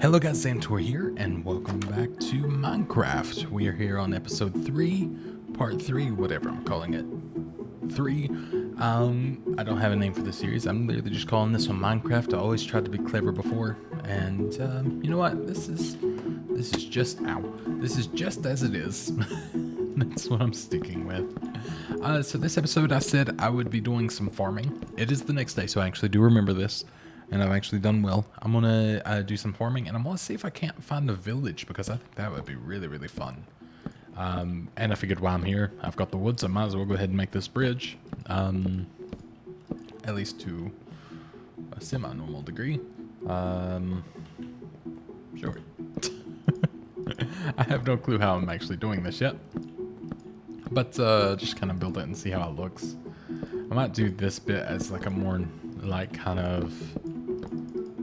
Hello guys, Zanitor here, and welcome back to Minecraft. We are here on episode 3, part 3, whatever I'm calling it. 3. I don't have a name for the series. I'm literally just calling this one Minecraft. I always tried to be clever before, and you know what? This is just This is just as it is. That's what I'm sticking with. So this episode, I said I would be doing some farming. It is the next day, so I actually do remember this. And I've actually done well. I'm gonna do some farming, and I'm gonna see if I can't find a village, because I think that would be really, really fun. And I figured while I'm here, I've got the woods, I might as well go ahead and make this bridge. At least to a semi-normal degree. Sure. I have no clue how I'm actually doing this yet. But just kind of build it and see how it looks. I might do this bit as like a more like kind of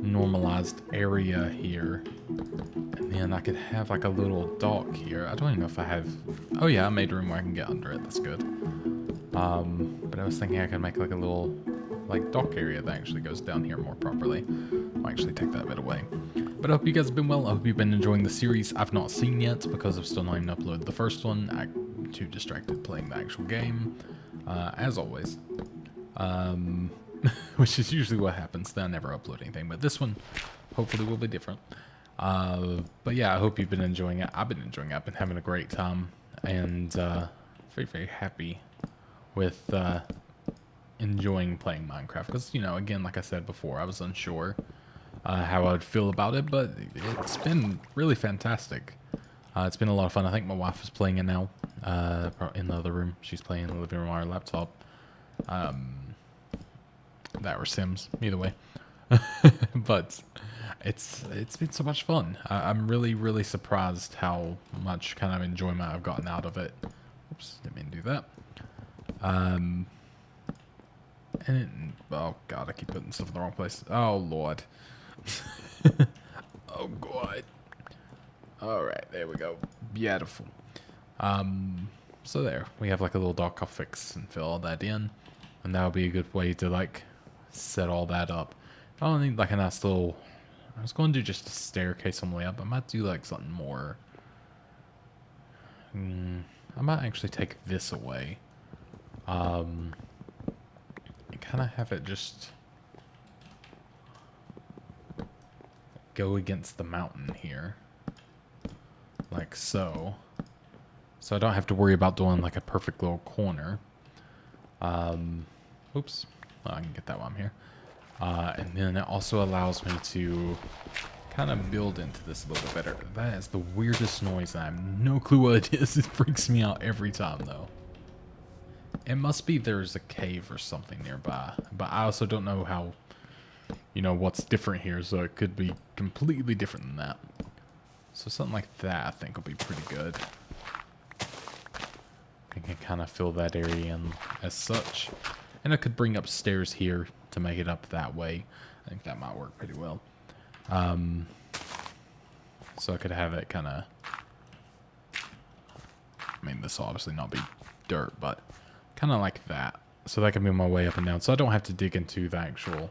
normalized area here, and then I could have like a little dock here. I don't even know if I have. Oh yeah, I made room where I can get under it. That's good. But I was thinking I could make like a little like dock area that actually goes down here more properly. I'll actually take that bit away. But I hope you guys have been well. I hope you've been enjoying the series. I've not seen yet because I've still not even uploaded the first one. I'm too distracted playing the actual game, as always. Which is usually what happens. Then I never upload anything, but this one hopefully will be different. But yeah, I hope you've been enjoying it. I've been enjoying it. I've been having a great time, and very, very happy with enjoying playing Minecraft. Because, you know, again, like I said before, I was unsure how I would feel about it, but it's been really fantastic. It's been a lot of fun. I think my wife is playing it now in the other room. She's playing in the living room on her laptop. That or Sims, either way. But it's been so much fun. I'm really, really surprised how much kind of enjoyment I've gotten out of it. Oops, didn't mean to do that. Oh god, I keep putting stuff in the wrong place. Oh lord. Oh god. Alright, there we go. Beautiful. So there, we have like a little dock. I'll fix and fill all that in. And that'll be a good way to like set all that up. I don't need like a nice little. I was going to do just a staircase on the way up. I might do like something more. I might actually take this away. And kind of have it just go against the mountain here, like so. So I don't have to worry about doing like a perfect little corner. Oops. Well, I can get that while I'm here. And then it also allows me to kind of build into this a little bit better. That is the weirdest noise, and I have no clue what it is. It freaks me out every time, though. It must be there's a cave or something nearby. But I also don't know how, you know, what's different here, so it could be completely different than that. So something like that I think will be pretty good. I can kind of fill that area in as such. And I could bring up stairs here to make it up that way. I think that might work pretty well. So I could have it kind of. I mean, this will obviously not be dirt, but kind of like that. So that can be my way up and down. So I don't have to dig into the actual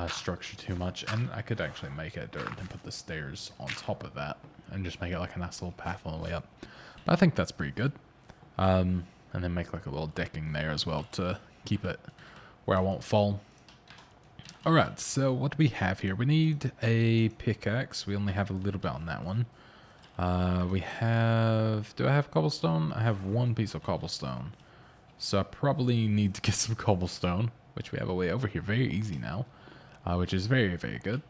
structure too much. And I could actually make it dirt and put the stairs on top of that. And just make it like a nice little path on the way up. But I think that's pretty good. And then make like a little decking there as well to keep it where I won't fall. Alright, so what do we have here? We need a pickaxe. We only have a little bit on that one. We have... Do I have cobblestone? I have one piece of cobblestone. So I probably need to get some cobblestone, which we have a way over here. Very easy now, which is very, very good.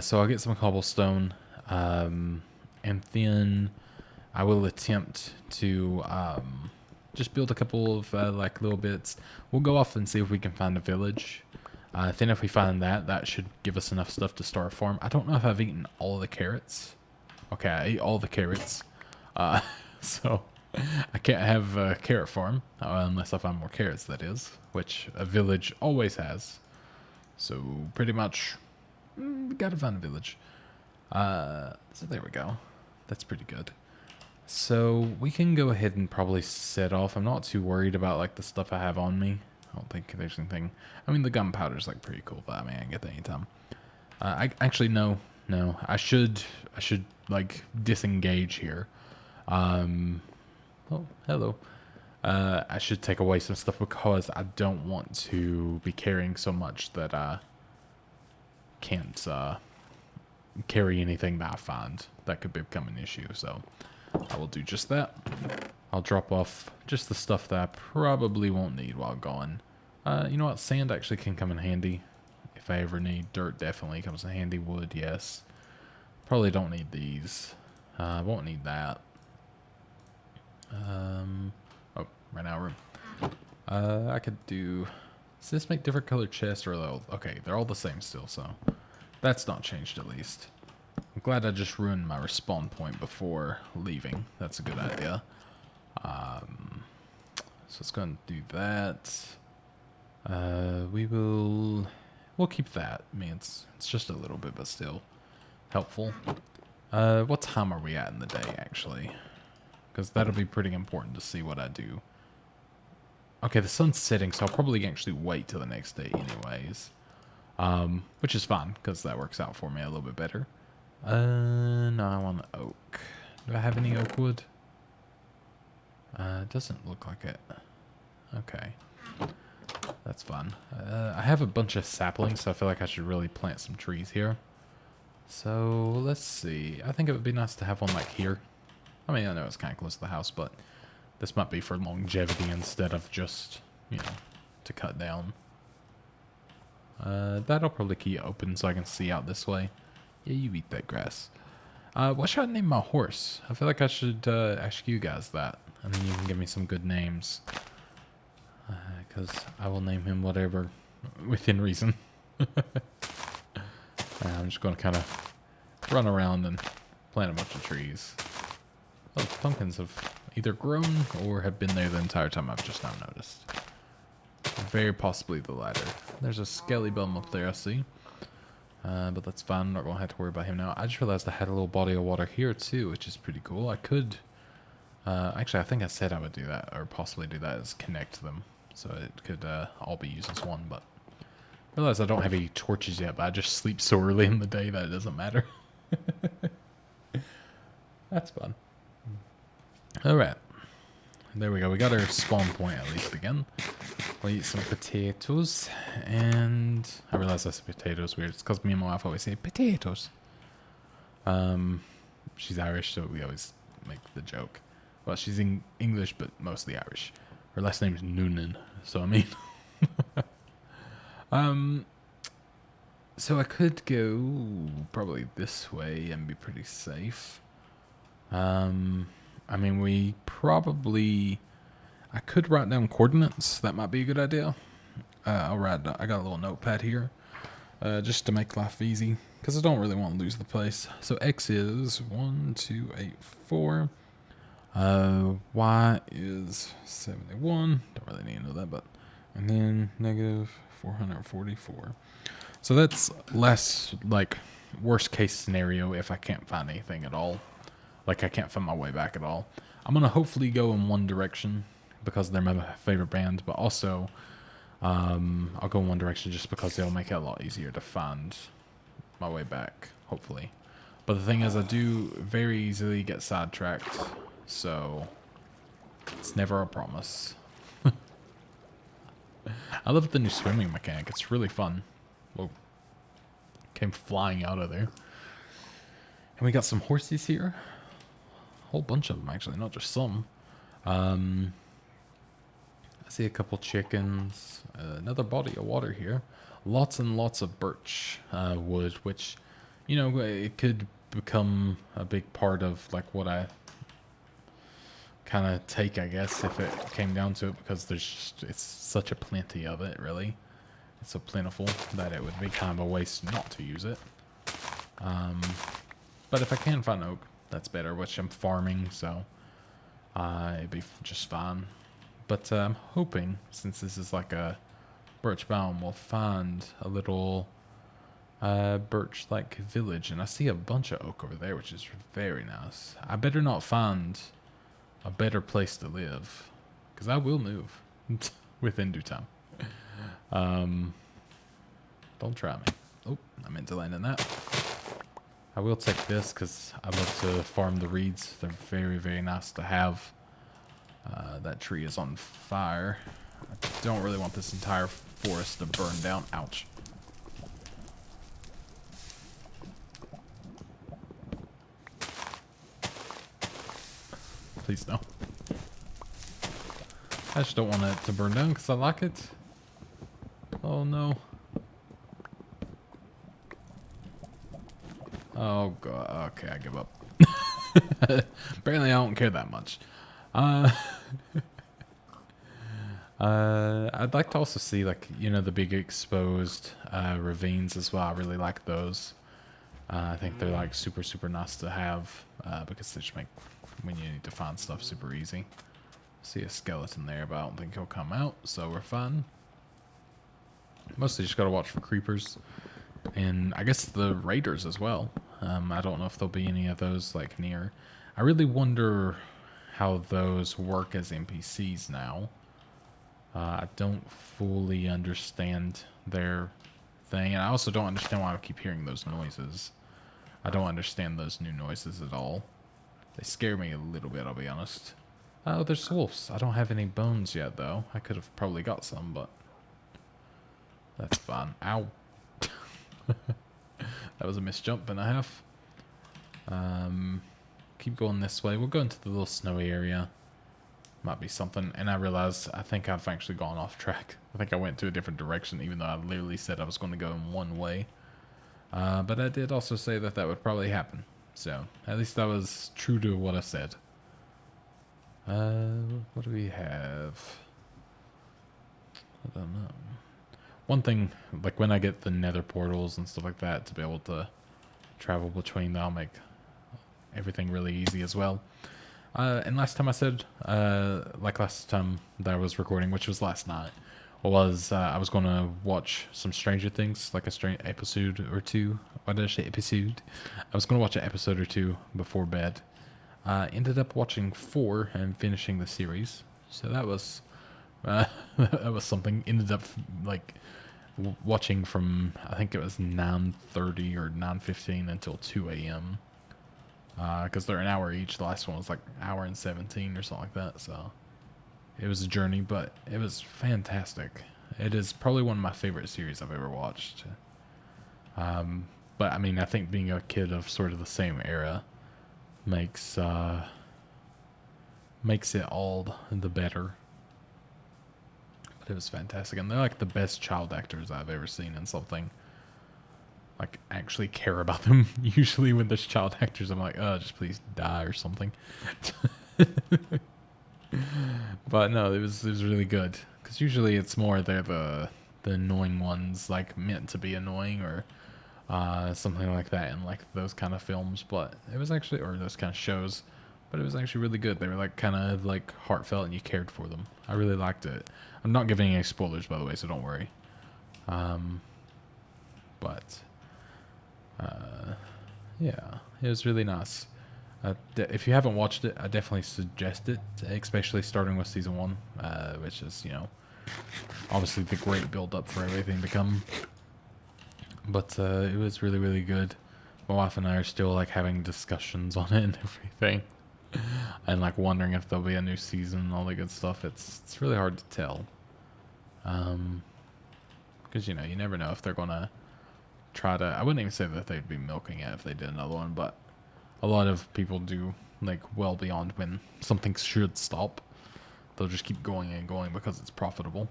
So I'll get some cobblestone, and then I will attempt to just build a couple of like little bits. We'll go off and see if we can find a village. Then if we find that, that should give us enough stuff to start a farm. I don't know if I've eaten all of the carrots. Okay, I ate all the carrots. So I can't have a carrot farm unless I find more carrots, that is. Which a village always has. So pretty much, we gotta find a village. So there we go. That's pretty good. So we can go ahead and probably set off. I'm not too worried about like the stuff I have on me. I don't think there's anything. I mean, the gunpowder's like pretty cool, but I mean, I can get that anytime. I actually no, no. I should like disengage here. Oh, hello. I should take away some stuff because I don't want to be carrying so much that I can't carry anything that I find that could become an issue. So I will do just that. I'll drop off just the stuff that I probably won't need while gone. You know what? Sand actually can come in handy if I ever need. Dirt definitely comes in handy. Wood, yes. Probably don't need these. Won't need that. Oh, ran out of room. I could do... Does this make different colored chests or... Okay, they're all the same still, so... That's not changed at least. I'm glad I just ruined my respawn point before leaving. That's a good idea. So let's go and do that. We'll keep that. I mean, it's just a little bit, but still helpful. What time are we at in the day, actually? Because that'll be pretty important to see what I do. Okay, the sun's setting, so I'll probably actually wait till the next day anyways. Which is fine, because that works out for me a little bit better. No, I want oak. Do I have any oak wood? It doesn't look like it. Okay. That's fun. I have a bunch of saplings, so I feel like I should really plant some trees here. So, let's see. I think it would be nice to have one like here. I mean, I know it's kind of close to the house, but this might be for longevity instead of just, you know, to cut down. That'll probably keep it open so I can see out this way. Yeah, you eat that grass. What should I name my horse? I feel like I should ask you guys that, and then you can give me some good names. Because I will name him whatever, within reason. I'm just going to kind of run around and plant a bunch of trees. Oh, pumpkins have either grown or have been there the entire time. I've just not noticed. Very possibly the latter. There's a skelly bum up there, I see. But that's fine. I'm not going to have to worry about him now. I just realized I had a little body of water here, too, which is pretty cool. I could... actually, I think I said I would do that, or possibly do that, is connect them. So it could all be used as one, but... I realize I don't have any torches yet, but I just sleep so early in the day that it doesn't matter. That's fun. Alright. There we go. We got our spawn point at least again. We'll eat some potatoes. And I realize that's potatoes weird. It's because me and my wife always say potatoes. She's Irish, so we always make the joke. Well, she's in English, but mostly Irish. Her last name is Noonan, so I mean... So I could go probably this way and be pretty safe. I mean, we probably... I could write down coordinates. That might be a good idea. I'll write down... I got a little notepad here. Just to make life easy. Because I don't really want to lose the place. So X is 1, 2, 8, 4. Y is 71. Don't really need to know that, but... And then negative 444. So that's less, like, worst case scenario if I can't find anything at all. Like, I can't find my way back at all. I'm going to hopefully go in one direction because they're my favorite band, but also I'll go in one direction just because they'll make it a lot easier to find my way back, hopefully. But the thing is, I do very easily get sidetracked, so it's never a promise. I love the new swimming mechanic. It's really fun. Whoa. Came flying out of there. And we got some horses here. A whole bunch of them, actually, not just some. I see a couple chickens. Another body of water here. Lots and lots of birch wood, which, you know, it could become a big part of, like, what I kind of take, I guess, if it came down to it, because there's just, it's such a plenty of it, really. It's so plentiful that it would be kind of a waste not to use it. But if I can find oak, that's better, which I'm farming, so it'd be just fine. But I'm hoping, since this is like a birch biome, we'll find a little birch-like village. And I see a bunch of oak over there, which is very nice. I better not find a better place to live, because I will move within due time. Don't try me. Oh, I meant to land in that. I will take this because I love to farm the reeds. They're very, very nice to have. That tree is on fire. I don't really want this entire forest to burn down. Ouch. Please no. I just don't want it to burn down because I like it. Oh no. Oh god. Okay, I give up. Apparently I don't care that much. I'd like to also see, like, you know, the big exposed ravines as well. I really like those. I think they're like super, super nice to have because they just make when you need to find stuff super easy. See a skeleton there, but I don't think he'll come out, so we're fine. Mostly just gotta watch for creepers, and I guess the raiders as well. I don't know if there'll be any of those like near. I really wonder how those work as NPCs now. I don't fully understand their thing, and I also don't understand why I keep hearing those noises. I don't understand those new noises at all. They scare me a little bit, I'll be honest. Oh, there's wolves. I don't have any bones yet, though. I could have probably got some, but that's fine. Ow. That was a missed jump and a half. Keep going this way. We'll go into the little snowy area. Might be something. And I realize I think I've actually gone off track. I think I went to a different direction, even though I literally said I was going to go in one way. But I did also say that that would probably happen. So, at least I was true to what I said. What do we have? I don't know. One thing, like when I get the nether portals and stuff like that, to be able to travel between, that'll make everything really easy as well. And last time I said, like last time that I was recording, which was last night, was I was going to watch some Stranger Things, like a strange episode or two. Why did I say episode? I was going to watch an episode or two before bed. Ended up watching 4 and finishing the series. So that was that was something. Ended up like watching from, I think it was 9:30 or 9:15 until 2 a.m. Because they're an hour each. The last one was like an hour and 17 or something like that. So it was a journey, but it was fantastic. It is probably one of my favorite series I've ever watched. But I mean, I think being a kid of sort of the same era makes it all the better. But it was fantastic, and they're like the best child actors I've ever seen in something. Like, actually care about them. Usually when there's child actors, I'm like, oh, just please die or something. But no, it was really good, because usually it's more they're the annoying ones, like meant to be annoying or something like that in like those kind of films. But it was actually, or those kind of shows, but it was actually really good. They were like kind of like heartfelt, and you cared for them. I really liked it. I'm not giving any spoilers, by the way, so don't worry. Yeah, it was really nice. If you haven't watched it, I definitely suggest it, especially starting with season 1, which is, you know, obviously the great build up for everything to come. But it was really, really good. My wife and I are still like having discussions on it and everything, and like wondering if there'll be a new season and all the good stuff. It's really hard to tell, because you know, you never know if they're gonna try to. I wouldn't even say that they'd be milking it if they did another one, but a lot of people do, like, well beyond when something should stop. They'll just keep going and going because it's profitable.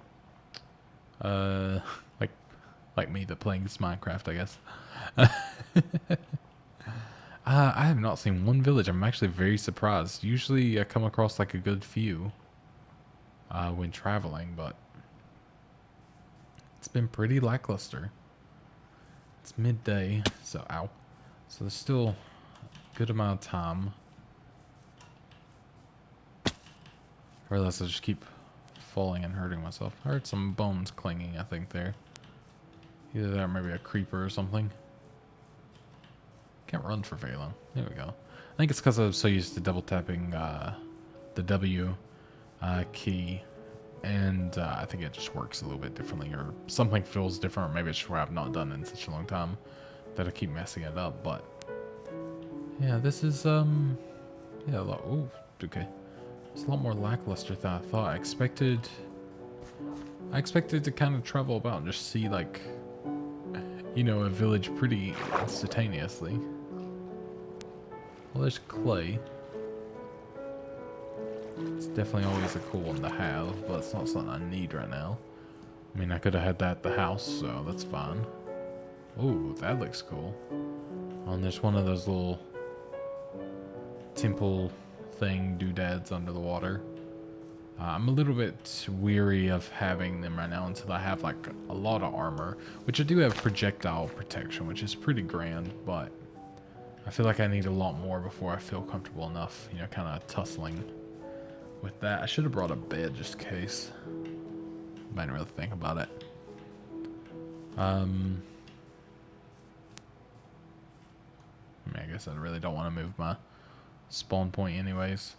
Like me that plays Minecraft, I guess. I have not seen one village. I'm actually very surprised. Usually I come across like a good few when traveling, but it's been pretty lackluster. It's midday, so ow. So there's still a good amount of time. Or else I just keep falling and hurting myself. I heard some bones clanging, I think, there. Either that or maybe a creeper or something. Can't run for very long. There we go. I think it's because I was so used to double tapping the W key. And I think it just works a little bit differently, or something feels different, or maybe it's just where I've not done it in such a long time that I keep messing it up. But Yeah, this is, yeah, a lot, ooh, okay. It's a lot more lackluster than I thought. I expected to kind of travel about and just see, like, you know, a village pretty instantaneously. Well, there's clay. It's definitely always a cool one to have, but it's not something I need right now. I mean, I could have had that at the house, so that's fine. Oh, that looks cool. Oh, and there's one of those little temple thing doodads under the water. I'm a little bit weary of having them right now until I have like a lot of armor, which I do have projectile protection, which is pretty grand, but I feel like I need a lot more before I feel comfortable enough, you know, kind of tussling with that. I should have brought a bed just in case. I didn't really think about it. I mean, I guess I really don't want to move my spawn point anyways.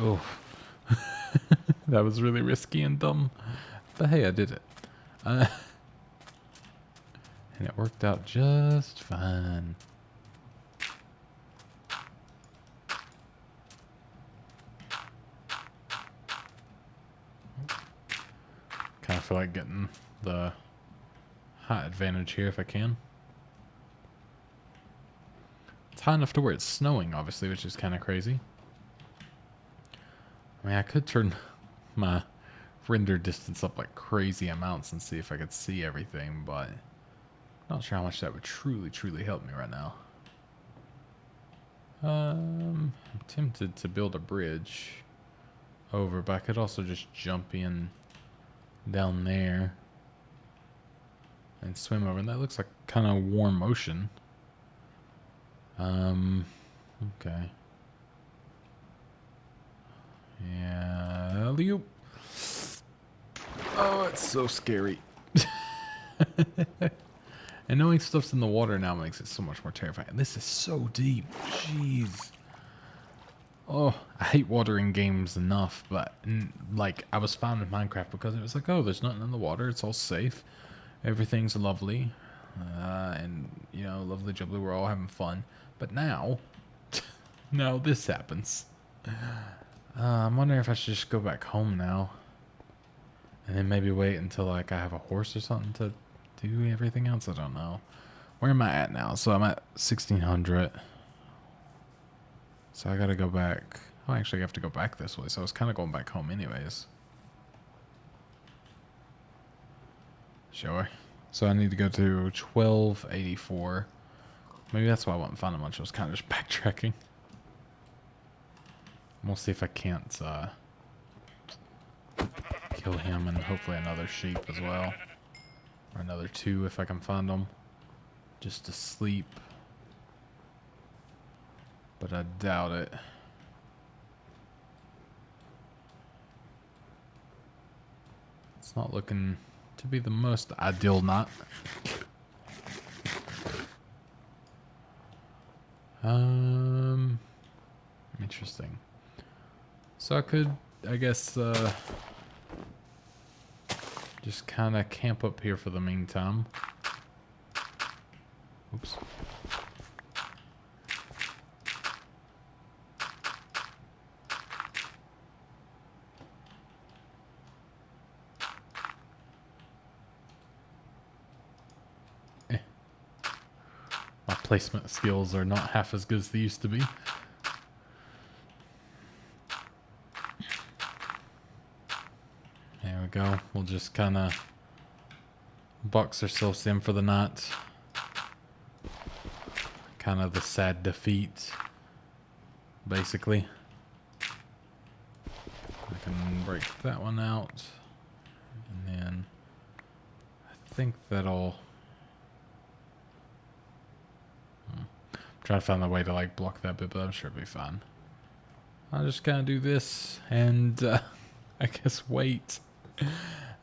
Oh. That was really risky and dumb. But hey, I did it. And it worked out just fine. Kind of feel like getting the height advantage here if I can. It's high enough to where it's snowing, obviously, which is kind of crazy. I mean, I could turn my render distance up like crazy amounts and see if I could see everything, but not sure how much that would truly help me right now. I'm tempted to build a bridge over, but I could also just jump in down there and swim over, and that looks like kind of warm ocean. Okay. Yeah, alley-oop. Oh, it's so scary. And knowing stuff's in the water now makes it so much more terrifying. And this is so deep. Jeez. Oh, I hate water in games enough, but like I was fine with Minecraft because it was like, oh, there's nothing in the water. It's all safe. Everything's lovely. And, you know, lovely jubbly. We're all having fun. But now, now this happens. I'm wondering if I should just go back home now. And then maybe wait until like I have a horse or something to do everything else. I don't know. Where am I at now? So I'm at 1600. So I gotta go back. Oh, actually I have to go back this way. So I was kind of going back home anyways. Sure. So I need to go to 1284. Maybe that's why I wasn't finding much. I was kind of just backtracking. We'll see if I can't kill him and hopefully another sheep as well. Or another two if I can find them. Just to sleep. But I doubt it. It's not looking to be the most ideal night. Interesting. So I could, I guess, just kind of camp up here for the meantime. Oops. My placement skills are not half as good as they used to be. There we go. We'll just kind of box ourselves in for the night. Kind of the sad defeat, basically. I can break that one out. And then I think that'll... I'm trying to find a way to like block that bit, but I'm sure it'll be fine. I'll just kind of do this and I guess wait.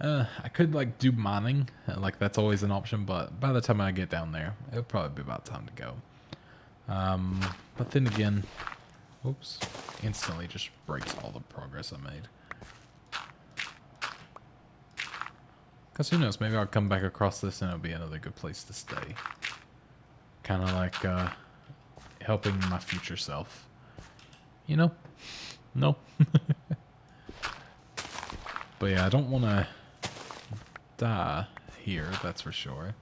I could like do mining, like that's always an option, but by the time I get down there, it'll probably be about time to go. But then again, oops, instantly just breaks all the progress I made. Because who knows, maybe I'll come back across this and it'll be another good place to stay. Kind of like helping my future self. You know? No. But yeah, I don't want to die here, that's for sure.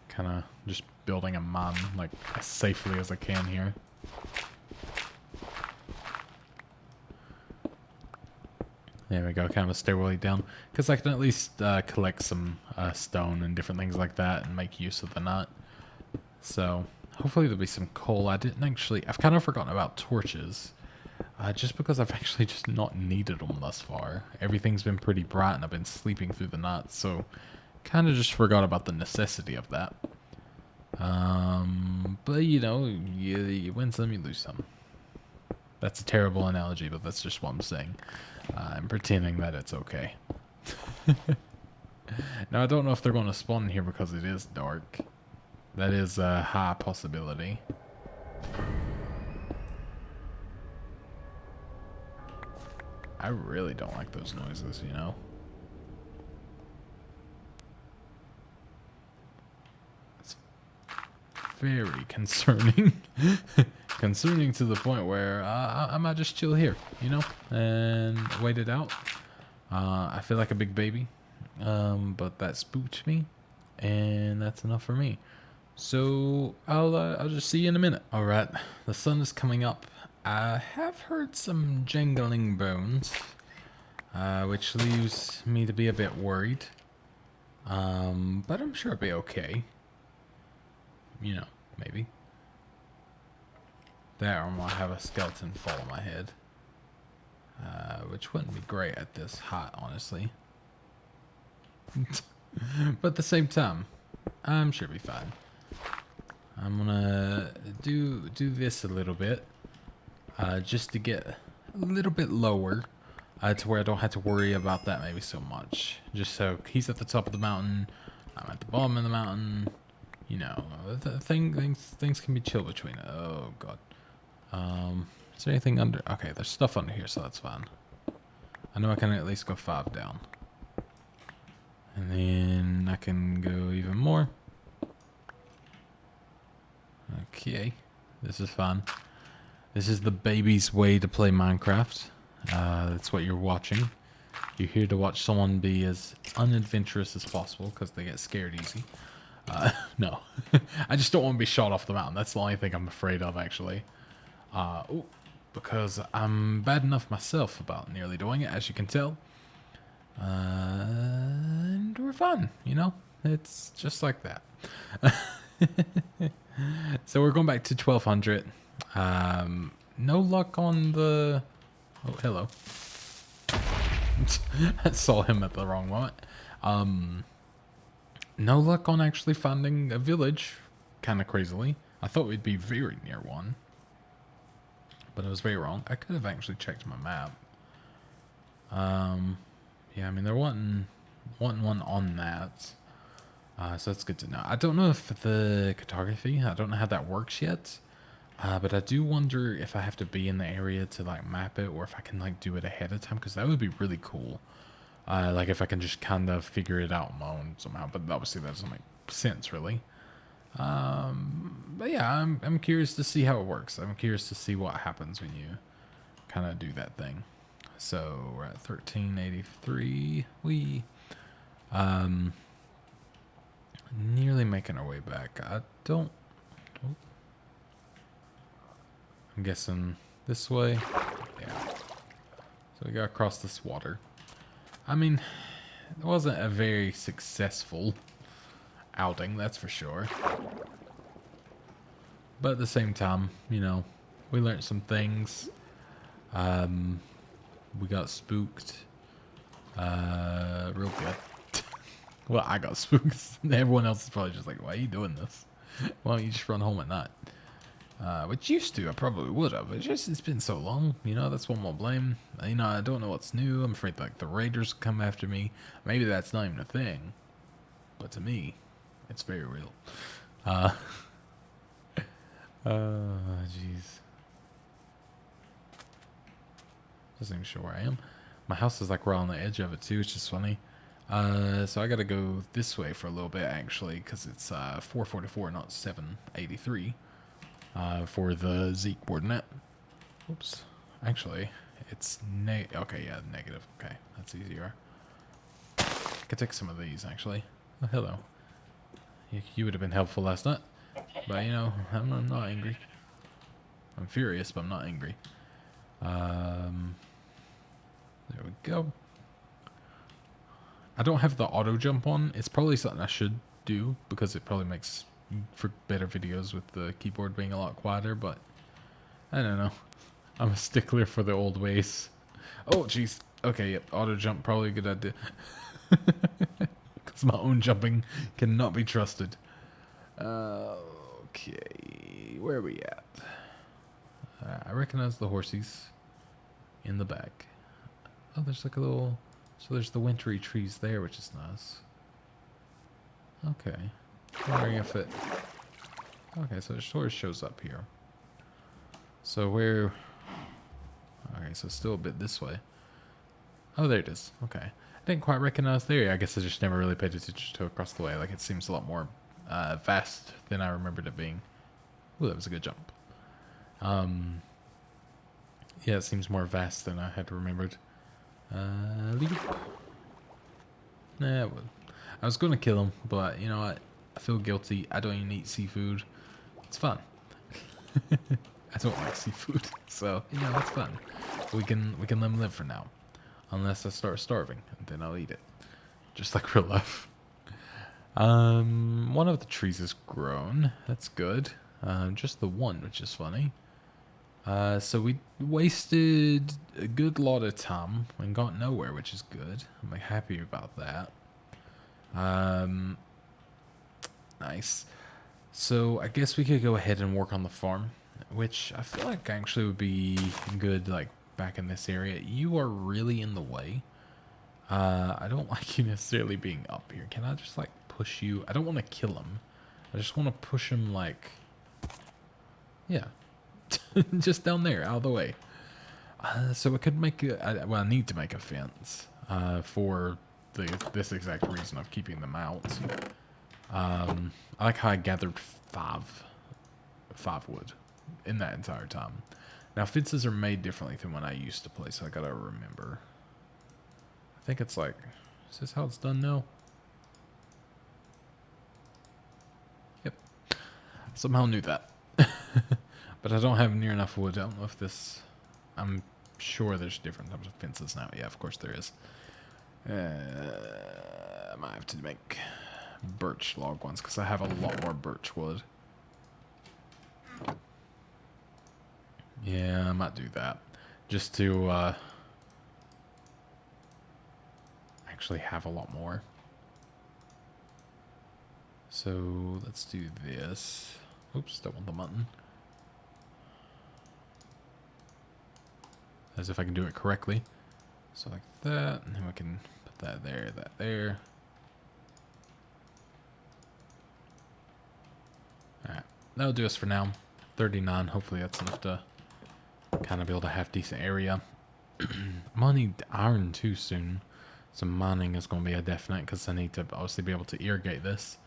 Kind of just building a mine like as safely as I can here. There we go, kind of a stairway down. Because I can at least collect some stone and different things like that and make use of the nut. So, hopefully there'll be some coal. I've kind of forgotten about torches. Just because I've actually just not needed them thus far. Everything's been pretty bright and I've been sleeping through the night. So, kind of just forgot about the necessity of that. But you know, you win some, you lose some. That's a terrible analogy, but that's just what I'm saying. I'm pretending that it's okay. Now, I don't know if they're going to spawn here because it is dark. That is a high possibility. I really don't like those noises, you know? It's very concerning. Concerning to the point where I might just chill here, you know, and wait it out. I feel like a big baby, but that spooked me, and that's enough for me. So I'll just see you in a minute. All right, the sun is coming up. I have heard some jangling bones, which leaves me to be a bit worried. But I'm sure I'll be okay. You know, maybe. There, I might have a skeleton fall on my head. Which wouldn't be great at this height, honestly. But at the same time, I'm sure it'll be fine. I'm gonna do this a little bit. Just to get a little bit lower. To where I don't have to worry about that maybe so much. Just so he's at the top of the mountain, I'm at the bottom of the mountain. You know, things can be chill between it. Oh, God. Is there anything under? Okay, there's stuff under here, so that's fine. I know I can at least go 5 down. And then I can go even more. Okay, this is fun. This is the baby's way to play Minecraft. That's what you're watching. You're here to watch someone be as unadventurous as possible because they get scared easy. No. I just don't want to be shot off the mountain. That's the only thing I'm afraid of, actually. Because I'm bad enough myself about nearly doing it, as you can tell. And we're fine, you know? It's just like that. So we're going back to 1200. No luck on the... Oh, hello. I saw him at the wrong moment. No luck on actually finding a village, kind of crazily. I thought we'd be very near one. But I was very wrong. I could have actually checked my map. Yeah, I mean, there wasn't one on that. So that's good to know. I don't know if the cartography, I don't know how that works yet. But I do wonder if I have to be in the area to like map it, or if I can like do it ahead of time, because that would be really cool. Like if I can just kind of figure it out on my own somehow, but obviously that doesn't make sense really. But yeah, I'm curious to see how it works. I'm curious to see what happens when you kind of do that thing. So we're at 1383. We nearly making our way back. I'm guessing this way. Yeah. So we got across this water. I mean, it wasn't a very successful outing, that's for sure. But at the same time, you know, we learned some things. We got spooked. Real good. Well, I got spooked. Everyone else is probably just like, why are you doing this? Why don't you just run home at night? Which used to, I probably would have. It's been so long, you know, that's one more blame. You know, I don't know what's new. I'm afraid like the raiders come after me. Maybe that's not even a thing. But to me, It's very real. Uh, jeez. Doesn't even show where I am. My house is like right on the edge of it too, which is funny. So I gotta go this way for a little bit actually, because it's 444, not 783, for the Z coordinate. Oops. Actually, it's okay, yeah, negative. Okay, that's easier. I could take some of these actually. Oh, hello. You would have been helpful last night, but you know, I'm not angry. I'm furious, but I'm not angry. There we go. I don't have the auto jump on. It's probably something I should do because it probably makes for better videos with the keyboard being a lot quieter, but I don't know. I'm a stickler for the old ways. Oh, jeez. Okay, yep. Auto jump, probably a good idea. Because my own jumping cannot be trusted. Okay. Where are we at? I recognize the horsies in the back. Oh, there's like a little... So there's the wintry trees there, which is nice. Okay. Wondering if it... Okay, so it sort of shows up here. So where... Okay, so still a bit this way. Oh, there it is. Okay. I didn't quite recognize the area. I guess I just never really paid attention to across the way. Like, it seems a lot more vast than I remembered it being. Ooh, that was a good jump. Yeah, it seems more vast than I had remembered. Leap. Nah, I was going to kill him, but you know what? I feel guilty. I don't even eat seafood. It's fun. I don't like seafood, so you know it's fun. We can let him live for now, unless I start starving, and then I'll eat it, just like real life. One of the trees is grown. That's good. Just the one, which is funny. So we wasted a good lot of time and got nowhere, which is good. I'm like happy about that. Nice. So I guess we could go ahead and work on the farm, which I feel like actually would be good, like back in this area. You are really in the way. I don't like you necessarily being up here. Can I just like push you? I don't want to kill him. I just want to push him like, yeah. Just down there, out of the way. So we could make a, well, I need to make a fence for this exact reason of keeping them out. I like how I gathered five wood in that entire time. Now fences are made differently than when I used to play, so I gotta remember. I think it's like, is this how it's done now? Yep. Somehow knew that. But I don't have near enough wood. I don't know if this... I'm sure there's different types of fences now. Yeah, of course there is. I might have to make birch log ones because I have a lot more birch wood. Yeah, I might do that. Just to actually have a lot more. So let's do this. Oops, don't want the mutton. As if I can do it correctly. So like that, and then we can put that there, that there. Alright, that'll do us for now. 39, hopefully that's enough to kind of be able to have decent area. I'm gonna need iron too soon. So mining is gonna be a definite because I need to obviously be able to irrigate this.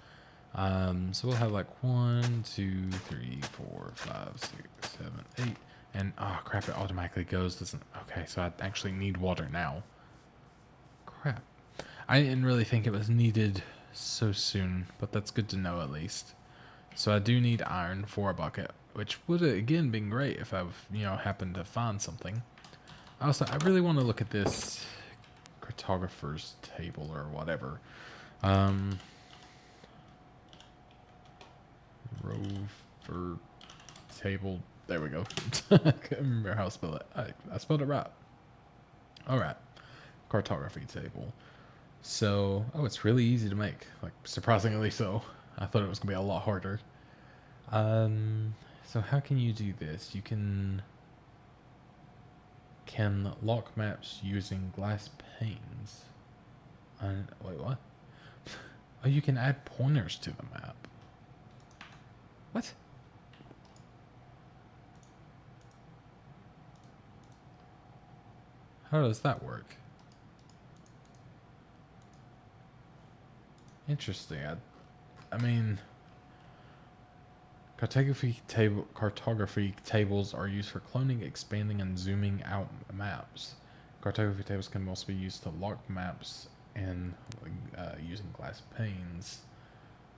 So we'll have like 1, 2, 3, 4, 5, 6, 7, 8. And, oh crap, it automatically goes, doesn't... Okay, so I actually need water now. Crap. I didn't really think it was needed so soon, but that's good to know at least. So I do need iron for a bucket, which would have, again, been great if I've, you know, happened to find something. Also, I really want to look at this cartographer's table or whatever. Rover table... There we go. I can't remember how to spell it. I spelled it right. Alright. Cartography table. So, oh, it's really easy to make. Like, surprisingly so. I thought it was going to be a lot harder. So how can you do this? You can lock maps using glass panes. Wait, what? Oh, you can add pointers to the map. What? How does that work? Interesting. I mean, cartography tables are used for cloning, expanding, and zooming out maps. Cartography tables can also be used to lock maps and using glass panes,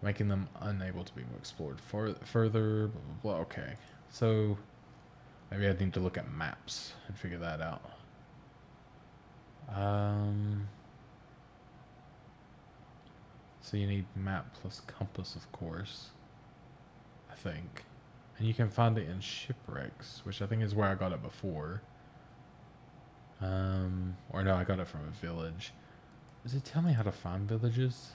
making them unable to be explored further. Blah, blah, blah. Okay, so maybe I need to look at maps and figure that out. So you need map plus compass, of course, I think. And you can find it in shipwrecks, which I think is where I got it before. Or no, I got it from a village. Does it tell me how to find villages?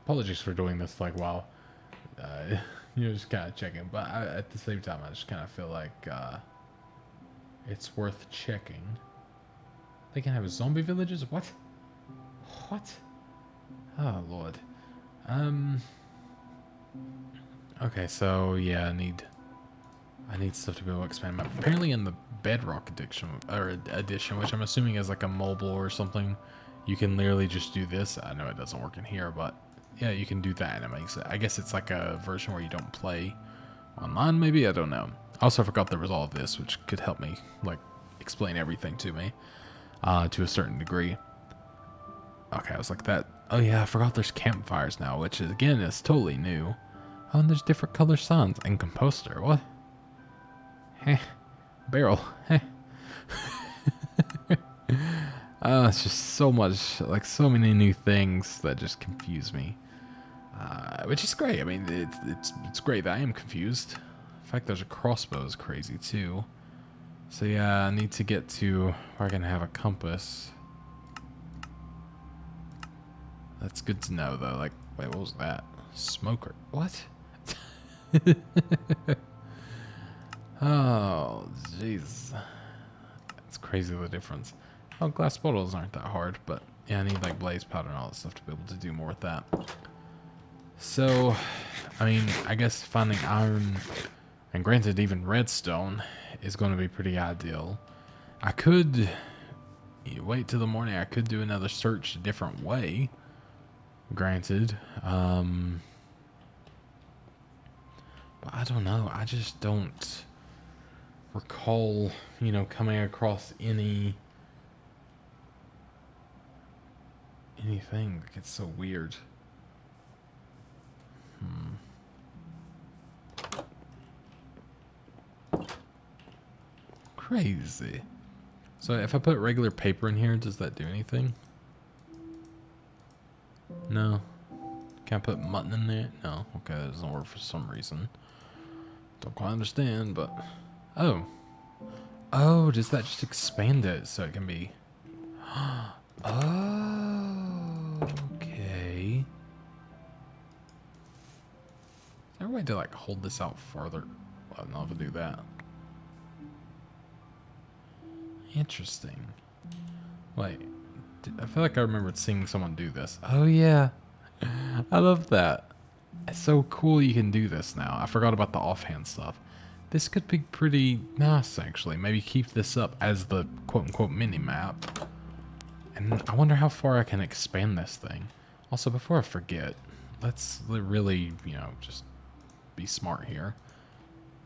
Apologies for doing this like while you're just kind of checking, but at the same time I just kind of feel like it's worth checking. They can have zombie villages? What? What? Oh lord. Okay, so yeah, I need stuff to be able to expand map. Apparently in the Bedrock edition, which I'm assuming is like a mobile or something, you can literally just do this. I know it doesn't work in here, but yeah, you can do that, and it makes it. I guess it's like a version where you don't play online, maybe? I don't know. I also forgot there was all of this, which could help me like explain everything to me to a certain degree. Okay, I was like that. Oh yeah, I forgot there's campfires now, which is, again, is totally new. Oh, and there's different color signs and composter. What? Heh. Barrel. Heh. It's just so much, like so many new things that just confuse me. Which is great. I mean, it's great that I am confused. In fact, there's a crossbow is crazy too. So yeah, I need to get to where I can have a compass. That's good to know though. Like, wait, what was that? Smoker. What? Oh, jeez. It's crazy the difference. Oh, glass bottles aren't that hard, but yeah, I need like blaze powder and all that stuff to be able to do more with that. So, I mean, I guess finding iron, and granted even redstone, is going to be pretty ideal. I could wait till the morning. I could do another search a different way. Granted, but I don't know. I just don't recall, you know, coming across anything. Like, it's so weird. Crazy. So if I put regular paper in here, does that do anything? No. Can I put mutton in there? No. Okay, that doesn't work for some reason. Don't quite understand, but... Oh. Oh, does that just expand it so it can be... Oh, okay. Is there a way to like hold this out farther? Well, I don't know if I do that. Interesting. Wait, I feel like I remembered seeing someone do this. Oh yeah, I love that. It's so cool you can do this now. I forgot about the offhand stuff. This could be pretty nice actually. Maybe keep this up as the quote-unquote mini-map. And I wonder how far I can expand this thing. Also, before I forget, let's really, you know, just be smart here.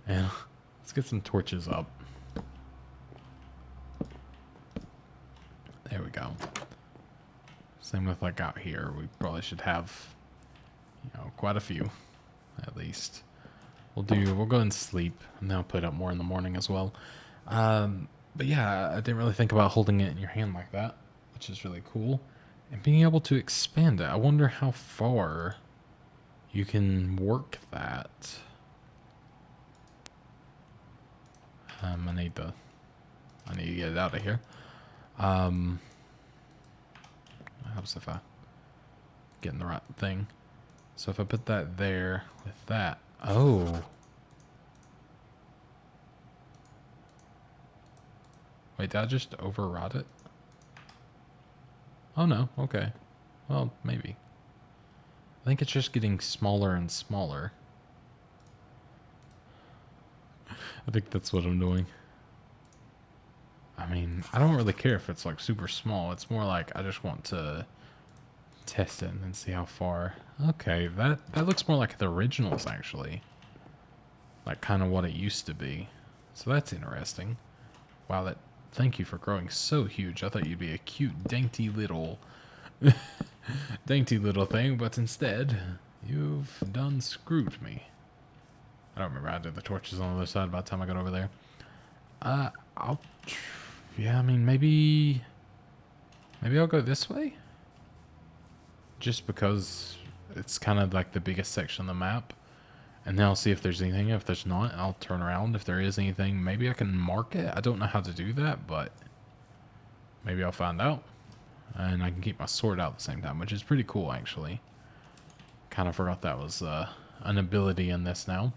And let's get some torches up. There we go. Same with like out here. We probably should have, you know, quite a few, at least. We'll go ahead and sleep, and then I'll put up more in the morning as well. But yeah, I didn't really think about holding it in your hand like that, which is really cool. And being able to expand it. I wonder how far you can work that. I need to get it out of here. What helps if I get in the right thing? So if I put that there with that. Oh. Wait, did I just override it? Oh, no. Okay. Well, maybe. I think it's just getting smaller and smaller. I think that's what I'm doing. I mean, I don't really care if it's like super small. It's more like I just want to test it and then see how far. Okay, that looks more like the originals actually. Like kind of what it used to be. So that's interesting. Wow, thank you for growing so huge. I thought you'd be a cute, dainty little dainty little thing, but instead, you've done screwed me. I don't remember how to do the torches on the other side by the time I got over there. I'll... Yeah, I mean, maybe I'll go this way? Just because it's kind of like the biggest section of the map. And then I'll see if there's anything. If there's not, I'll turn around. If there is anything, maybe I can mark it. I don't know how to do that, but maybe I'll find out. And I can keep my sword out at the same time, which is pretty cool, actually. Kind of forgot that was an ability in this now.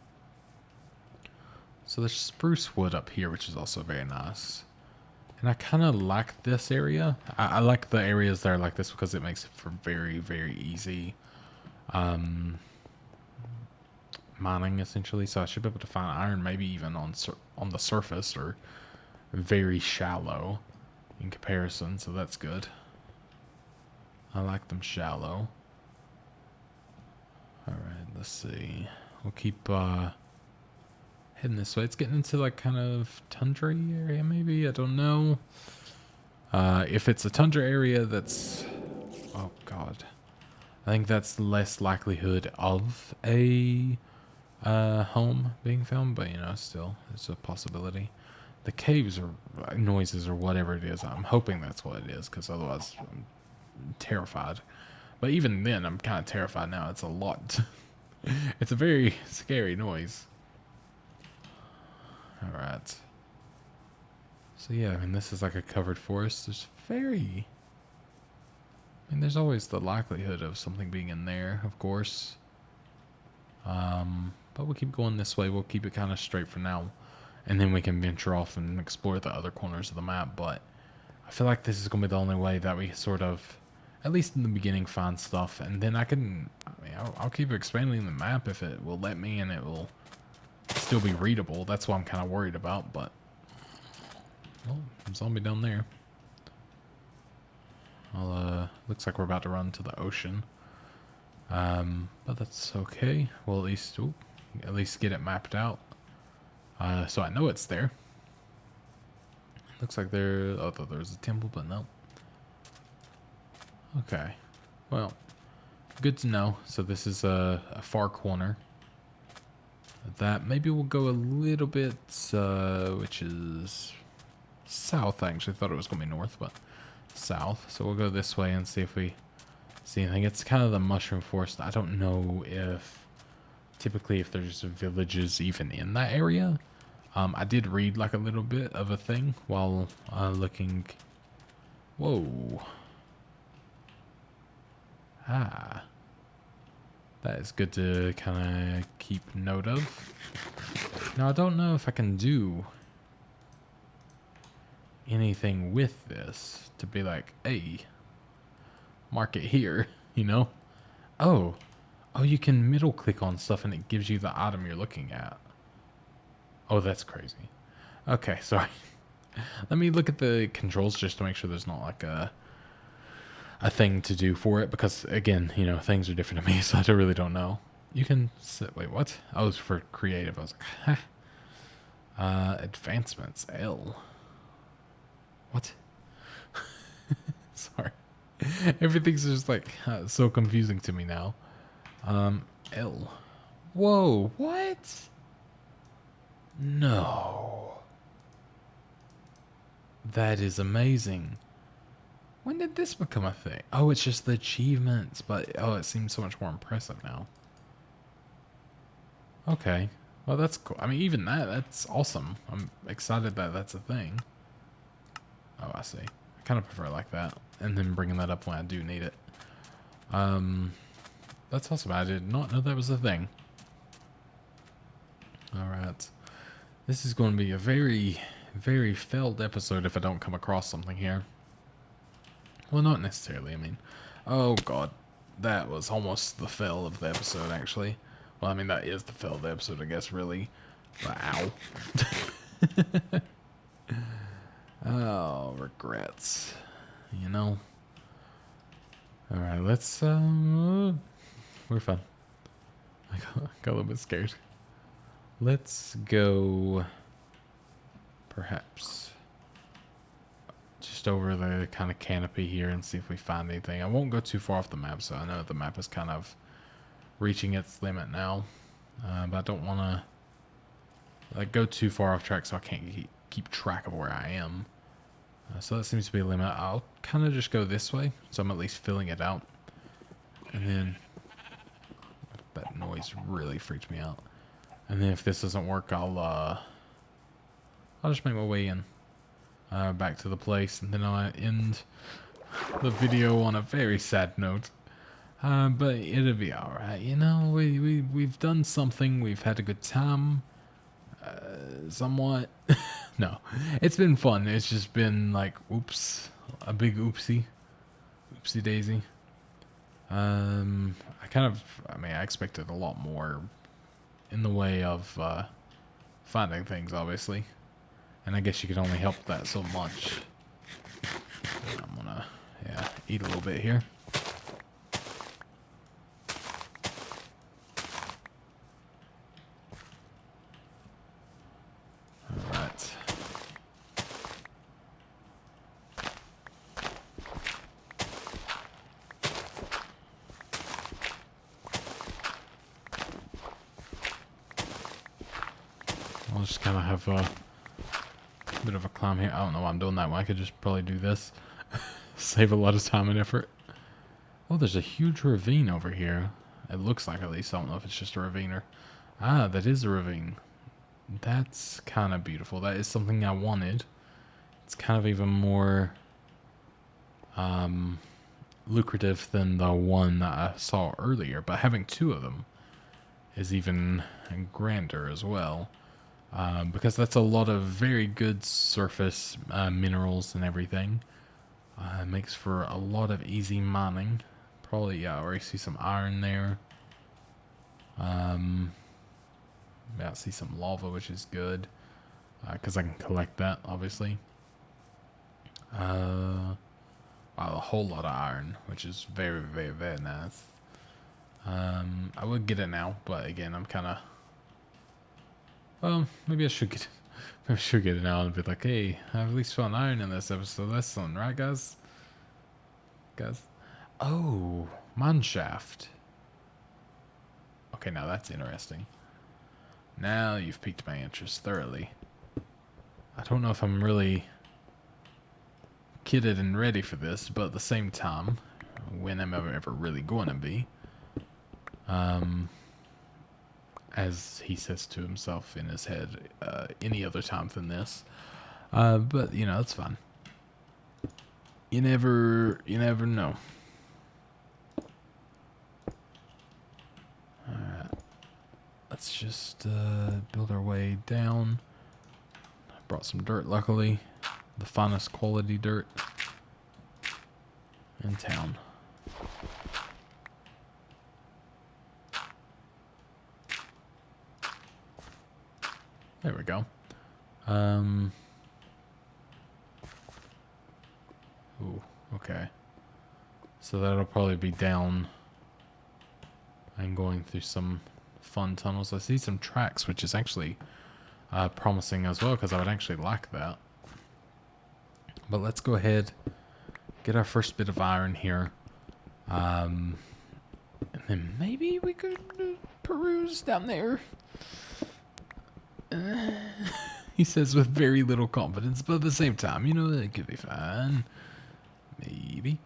So there's spruce wood up here, which is also very nice. And I kind of like this area. I like the areas that are like this because it makes it for very, very easy mining, essentially. So I should be able to find iron maybe even on the surface or very shallow in comparison. So that's good. I like them shallow. Alright, let's see. We'll keep heading this way. It's getting into like kind of tundra area maybe. I don't know. If it's a tundra area that's... Oh god. I think that's less likelihood of a home being found. But you know, still, it's a possibility. The caves or noises or whatever it is. I'm hoping that's what it is. Because otherwise I'm terrified. But even then, I'm kind of terrified now. It's a lot. It's a very scary noise. Alright. So yeah, I mean, this is like a covered forest. There's always the likelihood of something being in there, of course. But we'll keep going this way. We'll keep it kind of straight for now. And then we can venture off and explore the other corners of the map. But I feel like this is going to be the only way that we sort of, at least in the beginning, find stuff. And then I'll keep expanding the map if it will let me and it will still be readable. That's what I'm kind of worried about, but... Oh, zombie down there. Looks like we're about to run to the ocean. But that's okay. We'll at least get it mapped out. So I know it's there. Looks like I thought there was a temple, but no. Okay. Well, good to know. So this is a far corner. That maybe we'll go a little bit, which is south. I actually thought it was going to be north, but south. So we'll go this way and see if we see anything. It's kind of the mushroom forest. I don't know if typically if there's villages even in that area. I did read like a little bit of a thing while looking. Whoa. Ah. That is good to kind of keep note of. Now, I don't know if I can do anything with this to be like, hey, mark it here, you know? Oh, you can middle click on stuff and it gives you the item you're looking at. Oh, that's crazy. Okay, sorry. Let me look at the controls just to make sure there's not like a thing to do for it, because again, you know, things are different to me, so I really don't know. You can wait, what? Oh, it's for creative. I was like, huh. Advancements, L. What? Sorry. Everything's just like so confusing to me now. L. Whoa, what? No. That is amazing. When did this become a thing? Oh, it's just the achievements, but oh, it seems so much more impressive now. Okay. Well, that's cool. I mean, even that's awesome. I'm excited that that's a thing. Oh, I see. I kind of prefer it like that. And then bringing that up when I do need it. That's awesome. I did not know that was a thing. Alright. This is going to be a very, very failed episode if I don't come across something here. Well, not necessarily. I mean, oh god, that was almost the fail of the episode, actually. Well, I mean, that is the fail of the episode, I guess, really. But ow. Oh, regrets. You know? Alright, let's, we're fine. I got a little bit scared. Let's go, perhaps, just over the kind of canopy here and see if we find anything. I won't go too far off the map, so I know the map is kind of reaching its limit now. But I don't want to like go too far off track so I can't keep track of where I am. So that seems to be a limit. I'll kind of just go this way, so I'm at least filling it out. And then that noise really freaked me out. And then if this doesn't work, I'll just make my way in back to the place, and then I'll end the video on a very sad note. But it'll be alright, you know. We've done something. We've had a good time. Somewhat. No, it's been fun. It's just been like, oops, a big oopsie daisy. I mean, I expected a lot more in the way of finding things, obviously, and I guess you can only help that so much. I'm gonna, eat a little bit here. I'll just kind of have a bit of a climb here. I don't know why I'm doing that one. I could just probably do this. Save a lot of time and effort. Oh, there's a huge ravine over here. It looks like, at least. I don't know if it's just a ravine or... Ah, that is a ravine. That's kind of beautiful. That is something I wanted. It's kind of even more lucrative than the one that I saw earlier. But having two of them is even grander as well. Because that's a lot of very good surface minerals and everything. It makes for a lot of easy mining. Probably, yeah, I already see some iron there. Yeah, I see some lava, which is good. Because I can collect that, obviously. Wow, a whole lot of iron, which is very, very, very nice. I would get it now, but again, I'm kind of... Well, maybe I should get it. Maybe I should get it now and be like, hey, I at least found iron in this episode. That's something, right, guys? Oh, Mineshaft. Okay, now that's interesting. Now you've piqued my interest thoroughly. I don't know if I'm really kitted and ready for this, but at the same time, when am I ever really going to be? As he says to himself in his head, any other time than this. But, you know, it's fine. You never know. Alright. Let's just build our way down. I brought some dirt, luckily. The finest quality dirt in town. There we go. Ooh, okay. So that'll probably be down and going through some fun tunnels. I see some tracks, which is actually promising as well, because I would actually like that. But let's go ahead, get our first bit of iron here. And then maybe we could peruse down there. He says with very little confidence, but at the same time, you know, it could be fine. Maybe.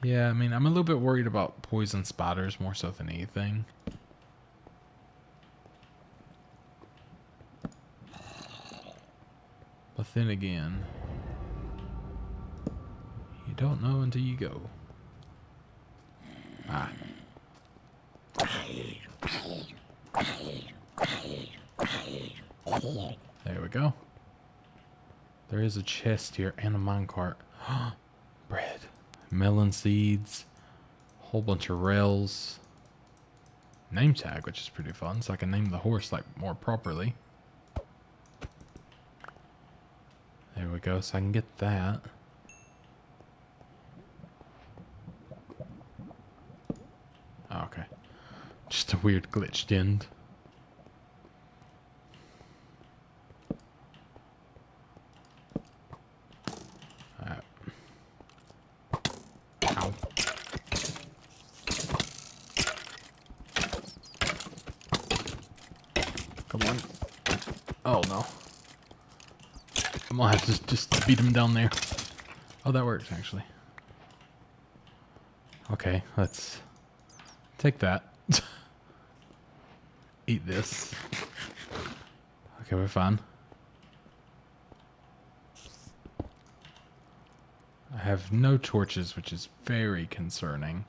Yeah, I mean, I'm a little bit worried about poison spiders more so than anything. But then again, you don't know until you go. Ah. There we go. There is a chest here and a minecart. Bread. Melon seeds. Whole bunch of rails. Name tag, which is pretty fun, so I can name the horse like more properly. There we go, so I can get that. Oh, okay. Just a weird glitched end. Ow. Come on. Oh no. I'm gonna have to just beat him down there. Oh, that works actually. Okay, let's take that. Eat this. Okay, we're fine. I have no torches, which is very concerning.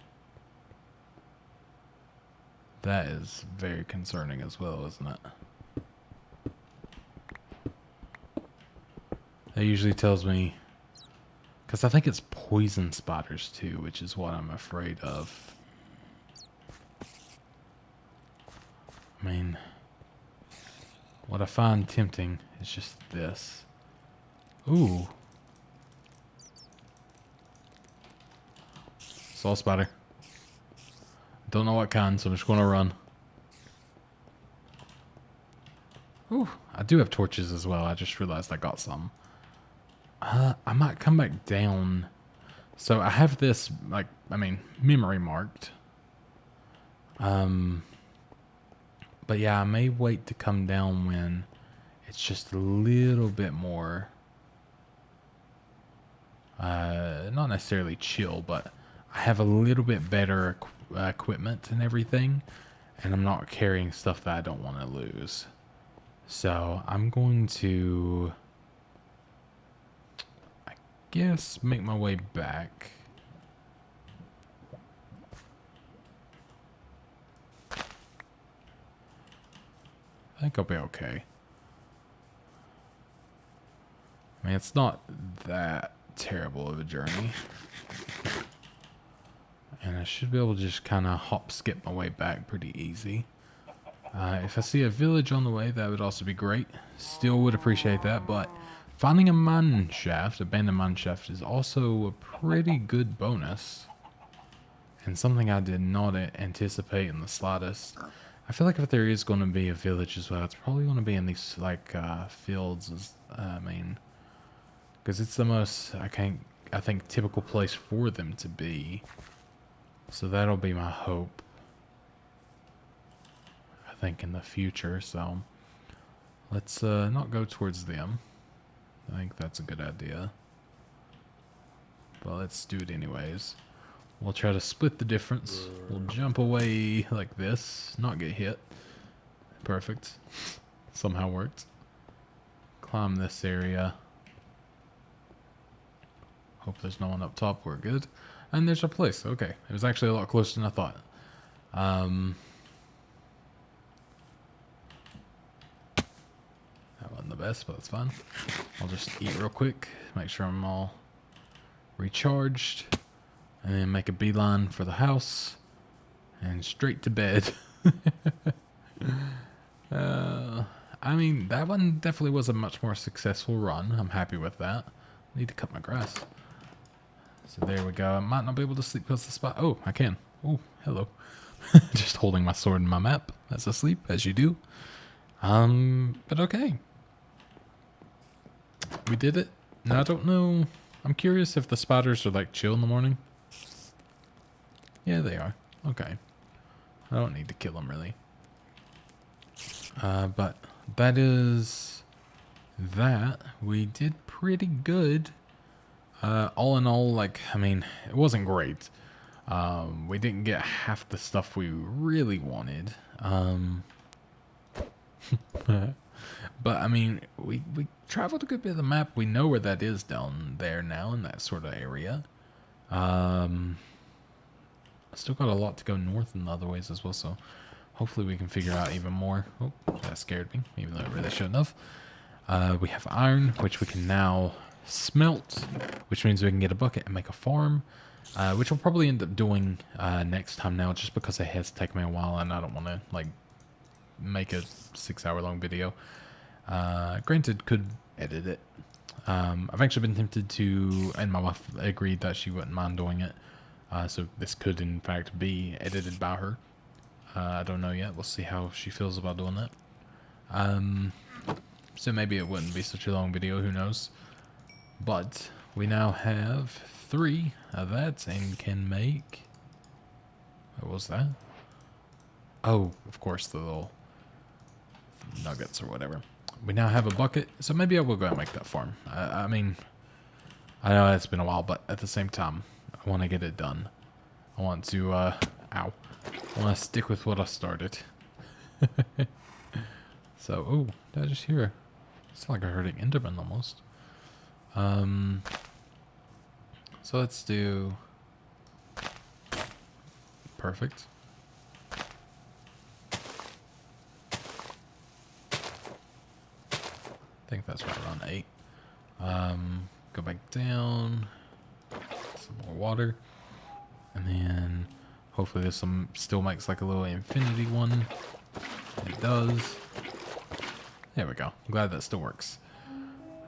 That is very concerning as well, isn't it? That usually tells me... Because I think it's poison spotters too, which is what I'm afraid of. I mean... What I find tempting is just this. Ooh. Saw a spider. Don't know what kind, so I'm just going to run. Ooh, I do have torches as well. I just realized I got some. I might come back down. So I have this, like, I mean, memory marked. But yeah, I may wait to come down when it's just a little bit more, not necessarily chill, but I have a little bit better equipment and everything, and I'm not carrying stuff that I don't want to lose. So I'm going to, I guess, make my way back. I think I'll be okay. I mean, it's not that terrible of a journey. And I should be able to just kind of hop skip my way back pretty easy. If I see a village on the way, that would also be great. Still would appreciate that, but finding a mineshaft, abandoned mineshaft, is also a pretty good bonus. And something I did not anticipate in the slightest. I feel like if there is going to be a village as well, it's probably going to be in these, like, fields, I mean, because it's the most, I think, typical place for them to be. So that'll be my hope, I think, in the future. So let's not go towards them. I think that's a good idea. But let's do it anyways. We'll try to split the difference. We'll jump away like this, not get hit. Perfect. Somehow worked. Climb this area. Hope there's no one up top. We're good. And there's our place. Okay. It was actually a lot closer than I thought. That wasn't the best, but it's fine. I'll just eat real quick. Make sure I'm all recharged. And then make a beeline for the house. And straight to bed. I mean, that one definitely was a much more successful run. I'm happy with that. Need to cut my grass. So there we go. I might not be able to sleep because the spot. Oh, I can. Oh, hello. Just holding my sword and my map. That's asleep, as you do. But okay. We did it. Now, I don't know. I'm curious if the spiders are like chill in the morning. Yeah, they are. Okay. I don't need to kill them, really. But that is that. We did pretty good. All in all, like, I mean, it wasn't great. We didn't get half the stuff we really wanted. But, I mean, we traveled a good bit of the map. We know where that is down there now in that sort of area. Still got a lot to go north in the other ways as well, so hopefully we can figure out even more. Oh, that scared me, even though it really shouldn't have. We have iron, which we can now smelt, which means we can get a bucket and make a farm, which I'll probably end up doing next time now, just because it has taken me a while and I don't want to like make a 6-hour long video. Granted, could edit it. I've actually been tempted to, and my wife agreed that she wouldn't mind doing it. So this could in fact be edited by her. I don't know yet. We'll see how she feels about doing that. So maybe it wouldn't be such a long video, who knows. But we now have 3 of that and can make... What was that? Oh, of course, the little nuggets or whatever. We now have a bucket, so maybe I will go and make that farm. I mean, I know it's been a while, but at the same time, I want to get it done. I want to, ow. I want to stick with what I started. So, oh, did I just hear? It's like I heard an Enderman almost. So let's do... Perfect. I think that's right around 8. Go back down. Some more water. And then hopefully this still makes like a little infinity one. It does. There we go. I'm glad that still works.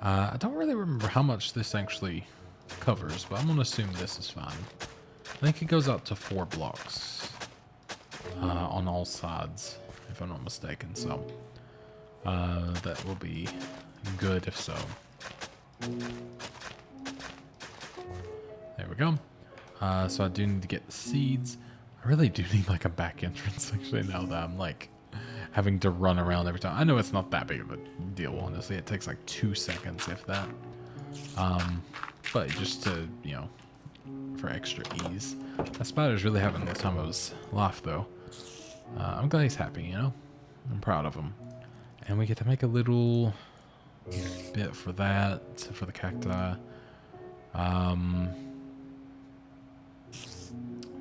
I don't really remember how much this actually covers, but I'm going to assume this is fine. I think it goes out to 4 blocks on all sides, if I'm not mistaken. So that will be good if so. There we go. So I do need to get the seeds. I really do need like a back entrance actually, now that I'm like having to run around every time. I know it's not that big of a deal, honestly. It takes like 2 seconds, if that. But just to, you know, for extra ease. That spider's really having the time of his life, though. I'm glad he's happy, you know? I'm proud of him. And we get to make a little bit for that, for the cacti.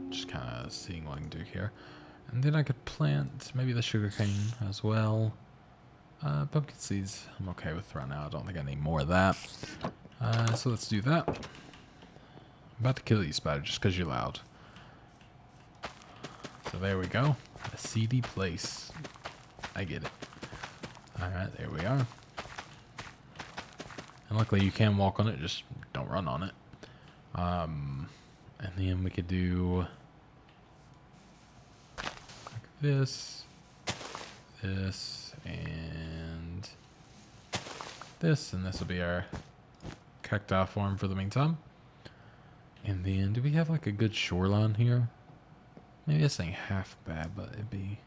Just kind of seeing what I can do here. And then I could plant maybe the sugarcane as well. Pumpkin seeds I'm okay with right now. I don't think I need more of that. So let's do that. I'm about to kill you, spider, just because you're loud. So there we go. A seedy place. I get it. Alright, there we are. And luckily you can walk on it, just don't run on it. And then we could do like this, and this will be our cacti farm for the meantime. And then, do we have like a good shoreline here? Maybe this ain't half bad, but could be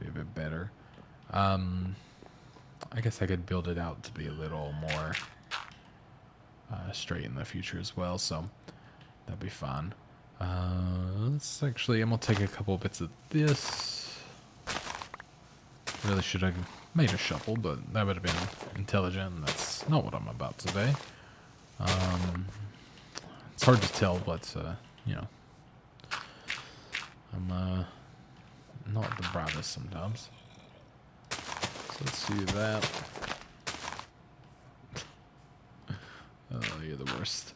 a bit better. I guess I could build it out to be a little more straight in the future as well, so that'd be fine. Let's actually, I'm gonna take a couple bits of this. Really should have made a shovel, but that would have been intelligent, and that's not what I'm about today. It's hard to tell, but you know, I'm not the brightest sometimes. So let's do that. Oh, you're the worst.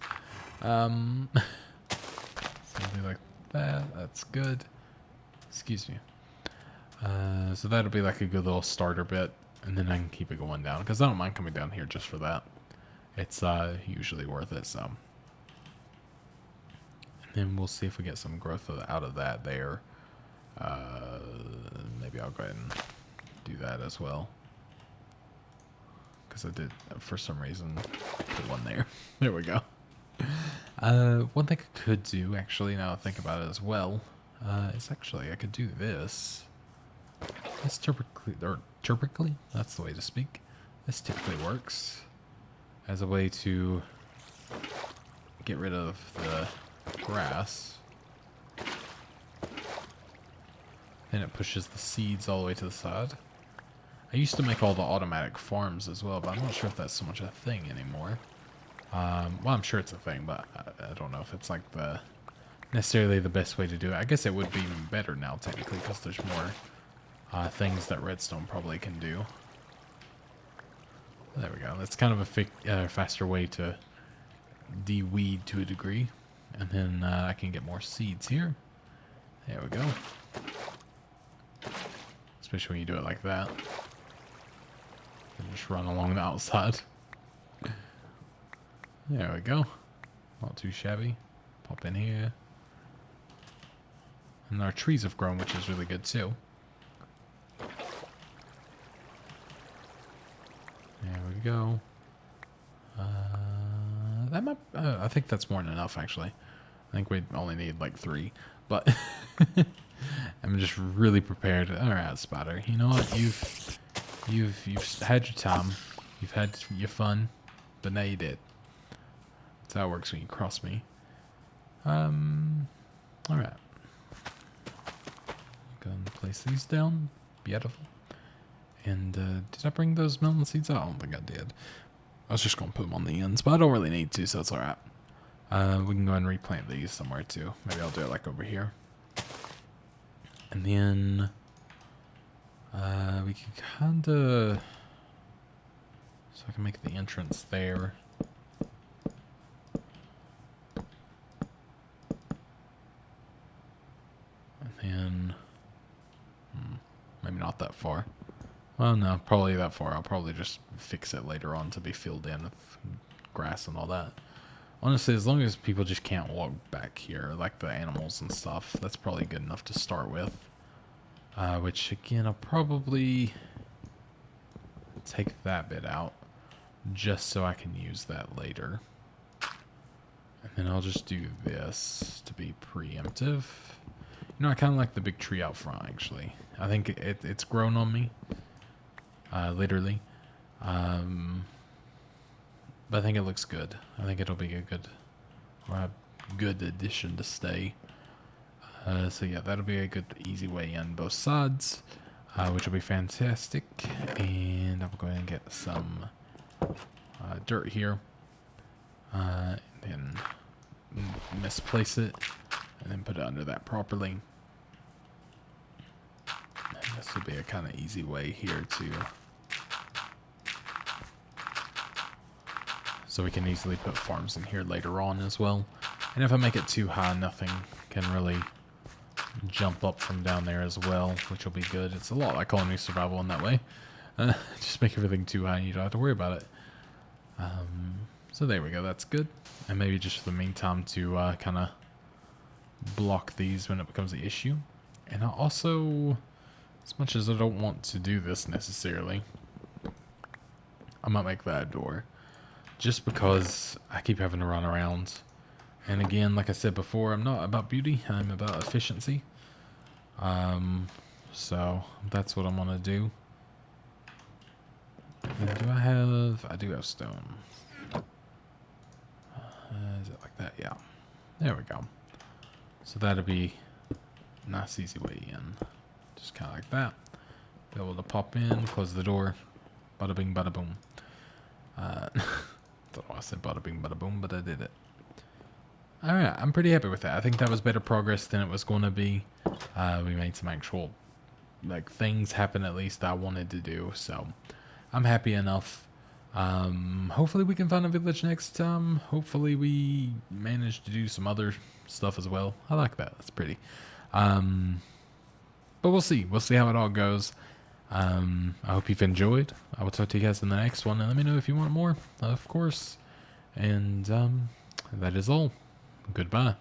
Something like that. That's good. Excuse me. So that'll be like a good little starter bit, and then I can keep it going down because I don't mind coming down here just for that. It's usually worth it. So, and then we'll see if we get some growth out of that there. Maybe I'll go ahead and do that as well, because I did for some reason put one there. There we go. One thing I could do, actually, now I think about it as well, is actually I could do this. This typically, that's the way to speak. This typically works as a way to get rid of the grass. Then it pushes the seeds all the way to the side. I used to make all the automatic farms as well, but I'm not sure if that's so much a thing anymore. Well, I'm sure it's a thing, but I don't know if it's like necessarily the best way to do it. I guess it would be even better now, technically, because there's more things that redstone probably can do. There we go. That's kind of a faster way to de-weed to a degree. And then I can get more seeds here. There we go. Especially when you do it like that. And just run along the outside. There we go. Not too shabby. Pop in here. And our trees have grown, which is really good too. There we go. That might. I think that's more than enough, actually. I think we only need like 3, but I'm just really prepared. All right, Spider. You know what? You've had your time. You've had your fun, but now you did. That's how it works when you cross me. All right. Go and place these down. Beautiful. And did I bring those melon seeds out? I don't think I did. I was just going to put them on the ends, but I don't really need to, so it's alright. We can go and replant these somewhere too. Maybe I'll do it like over here. And then we can kind of... So I can make the entrance there. And then... maybe not that far. Well, no, probably that far. I'll probably just fix it later on to be filled in with grass and all that. Honestly, as long as people just can't walk back here, like the animals and stuff, that's probably good enough to start with. Which, again, I'll probably take that bit out just so I can use that later. And then I'll just do this to be preemptive. You know, I kind of like the big tree out front, actually. I think it's grown on me. Literally. But I think it looks good. I think it'll be a good addition to stay. So yeah, that'll be a good easy way in both sides, which will be fantastic. And I'm going to get some dirt here, and then misplace it, and then put it under that properly. And this will be a kind of easy way here to... So we can easily put farms in here later on as well. And if I make it too high, nothing can really jump up from down there as well, which will be good. It's a lot like colony survival in that way. Just make everything too high and you don't have to worry about it. So there we go, that's good. And maybe just for the meantime to kind of block these when it becomes an issue. And I also, as much as I don't want to do this necessarily, I might make that a door. Just because I keep having to run around. And again, like I said before, I'm not about beauty, I'm about efficiency. So that's what I'm gonna do. And do I do have stone. Is it like that? Yeah. There we go. So that'll be a nice easy way in. Just kind of like that. Be able to pop in, close the door. Bada bing, bada boom. Don't know why I said bada bing, bada boom, but I did it. Alright, I'm pretty happy with that. I think that was better progress than it was going to be. We made some actual things happen, at least, that I wanted to do. So I'm happy enough. Hopefully we can find a village next time. Hopefully we manage to do some other stuff as well. I like that. That's pretty. But we'll see. We'll see how it all goes. I hope you've enjoyed. I will talk to you guys in the next one, and let me know if you want more, of course. And that is all. Goodbye.